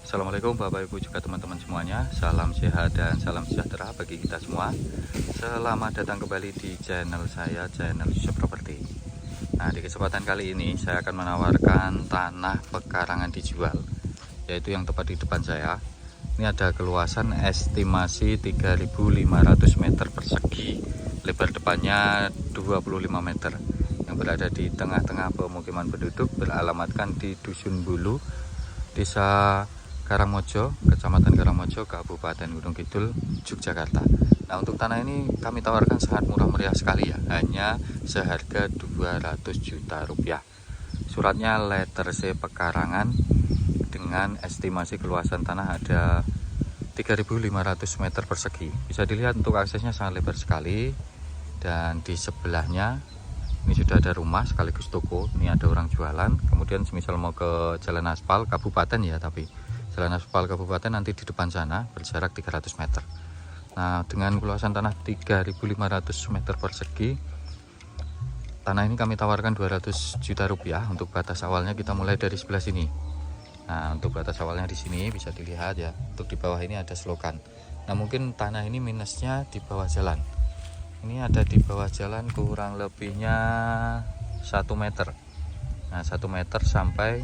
Assalamualaikum Bapak Ibu juga teman-teman semuanya. Salam sehat dan salam sejahtera bagi kita semua. Selamat datang kembali di channel saya, channel Yusuf Property. Nah, di kesempatan kali ini saya akan menawarkan tanah pekarangan dijual, yaitu yang tepat di depan saya. Ini ada keluasan estimasi 3.500 meter persegi, lebar depannya 25 meter, yang berada di tengah-tengah pemukiman penduduk, beralamatkan di Dusun Bulu, Desa Karangmojo, Kecamatan Karangmojo, Kabupaten Gunung Kidul, Yogyakarta. Nah, untuk tanah ini kami tawarkan sangat murah meriah sekali ya, hanya seharga 200 juta rupiah. Suratnya letter C pekarangan dengan estimasi keluasan tanah ada 3.500 meter persegi. Bisa dilihat untuk aksesnya sangat lebar sekali, dan di sebelahnya ini sudah ada rumah sekaligus toko. Ini ada orang jualan. Kemudian semisal mau ke jalan aspal kabupaten ya, tapi jalan aspal kabupaten nanti di depan sana berjarak 300 meter. Nah, dengan luasan tanah 3.500 meter persegi, tanah ini kami tawarkan 200 juta rupiah. Untuk batas awalnya kita mulai dari sebelah sini. Nah, untuk batas awalnya di sini bisa dilihat ya. Untuk di bawah ini ada selokan. Nah, mungkin tanah ini minusnya di bawah jalan. Ini ada di bawah jalan kurang lebihnya 1 meter. Nah, 1 meter sampai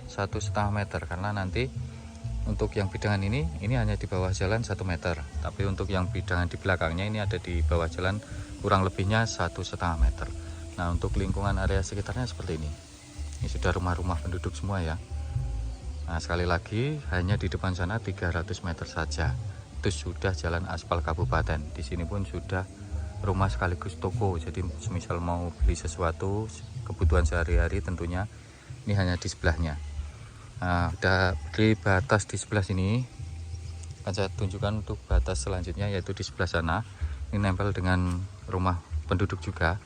1,5 meter, karena nanti untuk yang bidangan ini hanya di bawah jalan 1 meter, tapi untuk yang bidangan di belakangnya ini ada di bawah jalan kurang lebihnya 1,5 meter. Nah, untuk lingkungan area sekitarnya seperti ini. Ini sudah rumah-rumah penduduk semua ya. Nah, sekali lagi hanya di depan sana 300 meter saja itu sudah jalan aspal kabupaten. Di sini pun sudah rumah sekaligus toko, jadi semisal mau beli sesuatu kebutuhan sehari-hari tentunya ini hanya di sebelahnya. Nah, udah di batas di sebelah sini akan saya tunjukkan untuk batas selanjutnya, yaitu di sebelah sana. Ini nempel dengan rumah penduduk juga.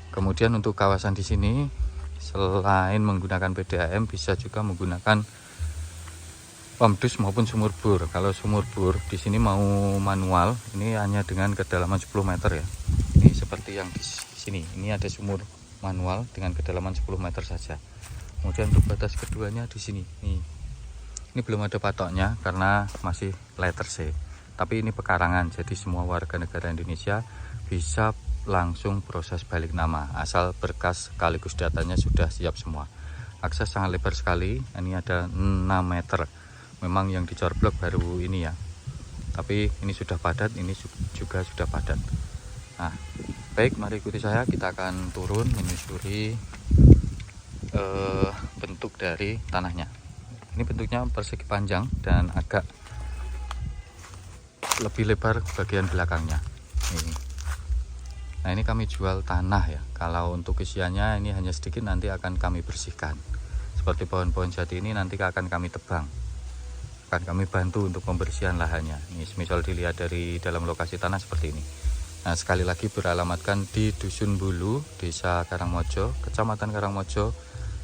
Kemudian untuk kawasan di sini selain menggunakan PDAM bisa juga menggunakan pemdus maupun sumur bor. Kalau sumur bor di sini mau manual, ini hanya dengan kedalaman 10 meter ya. Ini seperti yang di sini. Ini ada sumur manual dengan kedalaman 10 meter saja. Kemudian untuk batas keduanya di sini. Ini belum ada patoknya karena masih letter C. Tapi ini pekarangan, jadi semua warga negara Indonesia bisa langsung proses balik nama asal berkas sekaligus datanya sudah siap semua. Akses sangat lebar sekali. Ini ada 6 meter. Memang yang dicorblok baru ini ya, tapi ini sudah padat, ini juga sudah padat. Nah, baik, mari ikuti saya, kita akan turun menyusuri bentuk dari tanahnya. Ini bentuknya persegi panjang dan agak lebih lebar bagian belakangnya ini. Nah, ini kami jual tanah ya. Kalau untuk isiannya ini hanya sedikit, nanti akan kami bersihkan. Seperti pohon-pohon jati ini nanti akan kami tebang, akan kami bantu untuk pembersihan lahannya. Ini misal dilihat dari dalam lokasi tanah seperti ini. Nah, sekali lagi beralamatkan di Dusun Bulu, Desa Karangmojo, Kecamatan Karangmojo,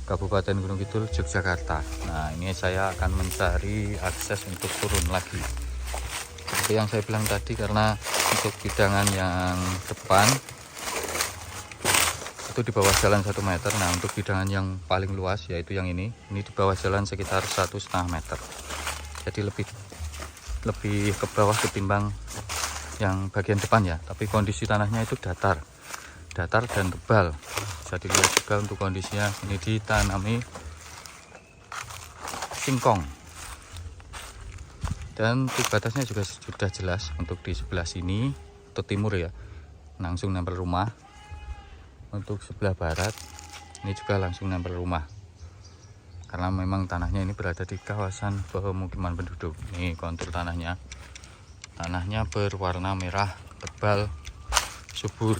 Kabupaten Gunung Kidul, Yogyakarta. Nah, ini saya akan mencari akses untuk turun lagi. Seperti yang saya bilang tadi, karena untuk bidangan yang depan itu di bawah jalan 1 meter. Nah, untuk bidangan yang paling luas yaitu yang ini di bawah jalan sekitar 1,5 meter. Jadi lebih ke bawah ketimbang yang bagian depan ya. Tapi kondisi tanahnya itu datar dan tebal. Bisa dilihat juga untuk kondisinya, ini ditanami singkong. Dan untuk batasnya juga sudah jelas. Untuk di sebelah sini atau timur ya, langsung nempel rumah. Untuk sebelah barat ini juga langsung nempel rumah, karena memang tanahnya ini berada di kawasan pemukiman penduduk. Ini kontur tanahnya berwarna merah tebal, subur.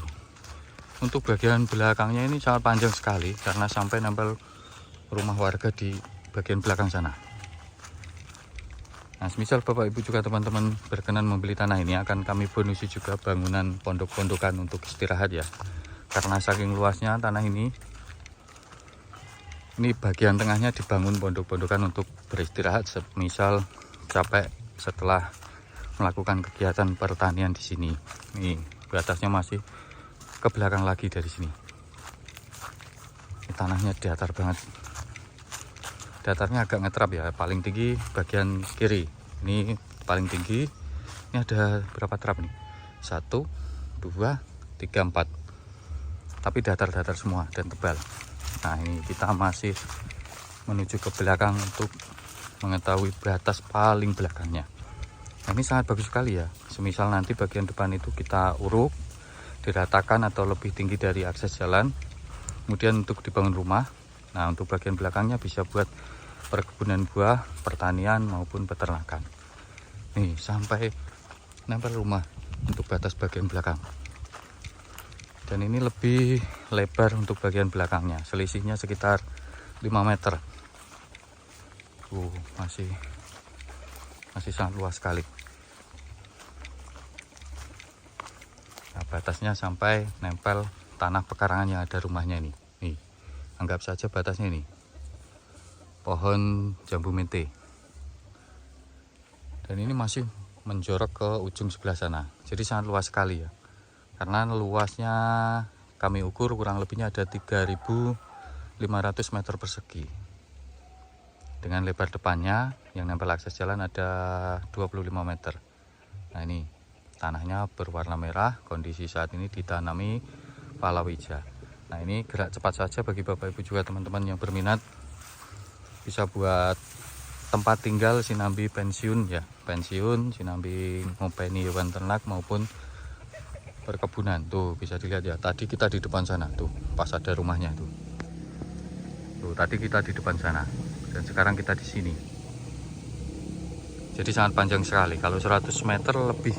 Untuk bagian belakangnya ini sangat panjang sekali, karena sampai nempel rumah warga di bagian belakang sana. Nah, semisal Bapak Ibu juga teman-teman berkenan membeli tanah ini, akan kami bonusi juga bangunan pondok-pondokan untuk istirahat ya. Karena saking luasnya tanah ini bagian tengahnya dibangun pondok-pondokan untuk beristirahat, semisal capek setelah melakukan kegiatan pertanian di sini. Ini batasnya masih ke belakang lagi dari sini. Ini tanahnya datar banget. Datarnya agak ngetrap ya, paling tinggi bagian kiri. Ini paling tinggi. Ini ada berapa trap nih? 1, 2, 3, 4. Tapi datar-datar semua dan tebal. Nah, ini kita masih menuju ke belakang untuk mengetahui batas paling belakangnya. Nah, ini sangat bagus sekali ya. Semisal nanti bagian depan itu kita uruk, diratakan atau lebih tinggi dari akses jalan, kemudian untuk dibangun rumah. Nah, untuk bagian belakangnya bisa buat perkebunan buah, pertanian maupun peternakan. Nih, sampai nempel rumah untuk batas bagian belakang. Dan ini lebih lebar untuk bagian belakangnya, selisihnya sekitar 5 meter. Masih sangat luas sekali. Nah, batasnya sampai nempel tanah pekarangan yang ada rumahnya ini. Nih, anggap saja batasnya ini pohon jambu mente. Dan ini masih menjorok ke ujung sebelah sana. Jadi sangat luas sekali ya. Karena luasnya kami ukur kurang lebihnya ada 3.500 meter persegi. Dengan lebar depannya yang nempel akses jalan ada 25 meter. Nah, ini tanahnya berwarna merah, kondisi saat ini ditanami palawija. Nah, ini gerak cepat saja bagi Bapak Ibu juga teman-teman yang berminat, bisa buat tempat tinggal sinambi pensiun ya, pensiun sinambi ngopeni hewan ternak maupun perkebunan. Tuh bisa dilihat ya, tadi kita di depan sana tuh, pas ada rumahnya tuh. Tuh tadi kita di depan sana dan sekarang kita di sini. Jadi sangat panjang sekali. Kalau 100 meter lebih,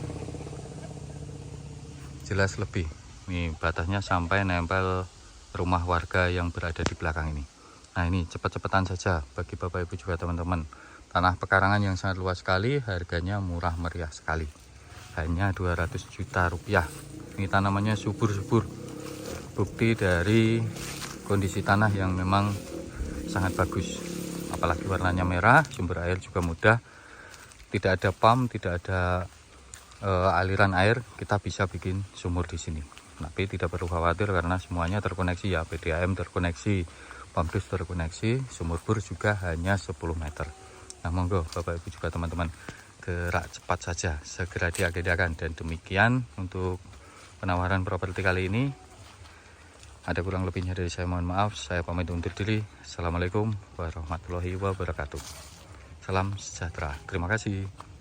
jelas lebih. Nih batasnya sampai nempel rumah warga yang berada di belakang ini. Nah, ini cepat-cepatan saja bagi Bapak Ibu juga teman-teman. Tanah pekarangan yang sangat luas sekali, harganya murah meriah sekali. Hanya 200 juta rupiah. Ini tanamannya subur-subur. Bukti dari kondisi tanah yang memang sangat bagus. Apalagi warnanya merah, sumber air juga mudah. Tidak ada pump, tidak ada aliran air, kita bisa bikin sumur di sini. Tapi tidak perlu khawatir karena semuanya terkoneksi ya, PDAM terkoneksi, pumpdus terkoneksi, sumur bor juga hanya 10 meter. Nah, monggo Bapak Ibu juga teman-teman, gerak cepat saja, segera diagendakan. Dan demikian untuk penawaran properti kali ini. Ada kurang lebihnya dari saya, mohon maaf. Saya pamit undur diri. Assalamualaikum warahmatullahi wabarakatuh. Salam sejahtera. Terima kasih.